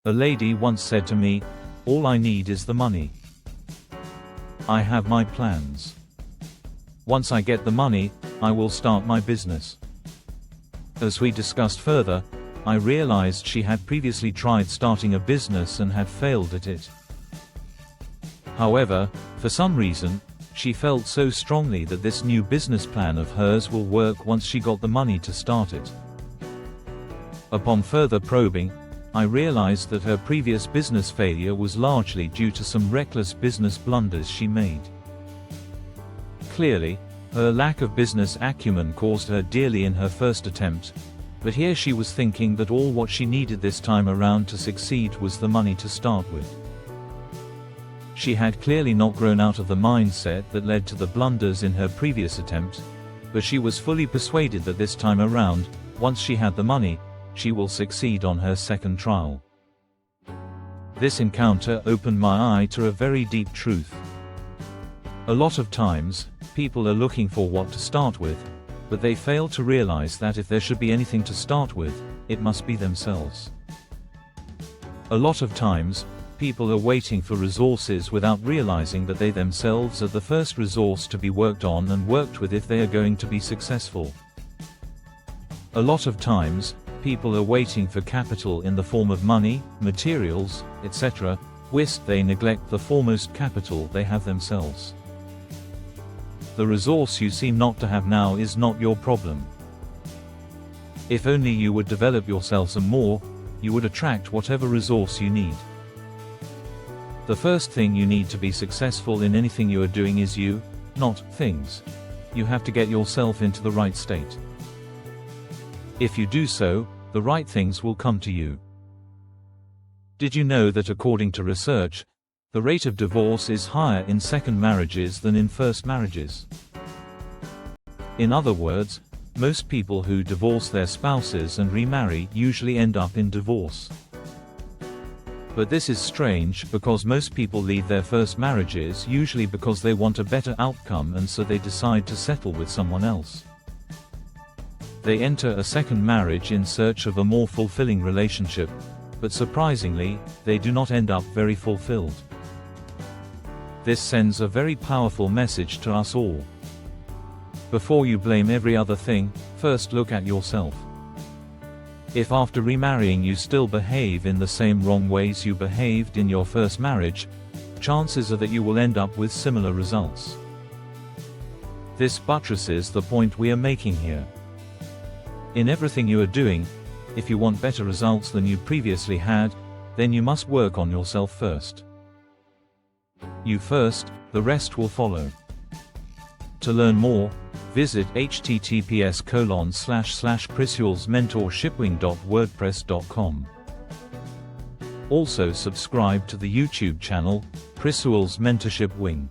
A lady once said to me, "All I need is the money. I have my plans. Once I get the money, I will start my business." As we discussed further, I realized she had previously tried starting a business and had failed at it. However, for some reason, she felt so strongly that this new business plan of hers will work once she got the money to start it. Upon further probing, I realized that her previous business failure was largely due to some reckless business blunders she made. Clearly, her lack of business acumen caused her dearly in her first attempt, but here she was thinking that all what she needed this time around to succeed was the money to start with. She had clearly not grown out of the mindset that led to the blunders in her previous attempt, but she was fully persuaded that this time around, once she had the money, she will succeed on her second trial. This encounter opened my eye to a very deep truth. A lot of times, people are looking for what to start with, but they fail to realize that if there should be anything to start with, it must be themselves. A lot of times, people are waiting for resources without realizing that they themselves are the first resource to be worked on and worked with if they are going to be successful. A lot of times, people are waiting for capital in the form of money, materials, etc., whilst they neglect the foremost capital they have themselves. The resource you seem not to have now is not your problem. If only you would develop yourself some more, you would attract whatever resource you need. The first thing you need to be successful in anything you are doing is you, not things. You have to get yourself into the right state. If you do so, the right things will come to you. Did you know that according to research, the rate of divorce is higher in second marriages than in first marriages? In other words, most people who divorce their spouses and remarry usually end up in divorce. But this is strange because most people leave their first marriages usually because they want a better outcome and so they decide to settle with someone else. They enter a second marriage in search of a more fulfilling relationship, but surprisingly, they do not end up very fulfilled. This sends a very powerful message to us all. Before you blame every other thing, first look at yourself. If after remarrying you still behave in the same wrong ways you behaved in your first marriage, chances are that you will end up with similar results. This buttresses the point we are making here. In everything you are doing, if you want better results than you previously had, then you must work on yourself first. You first, the rest will follow. To learn more, visit https://chrishulsmentorshipwing.wordpress.com. Also subscribe to the YouTube channel, Chris Hewell's Mentorship Wing.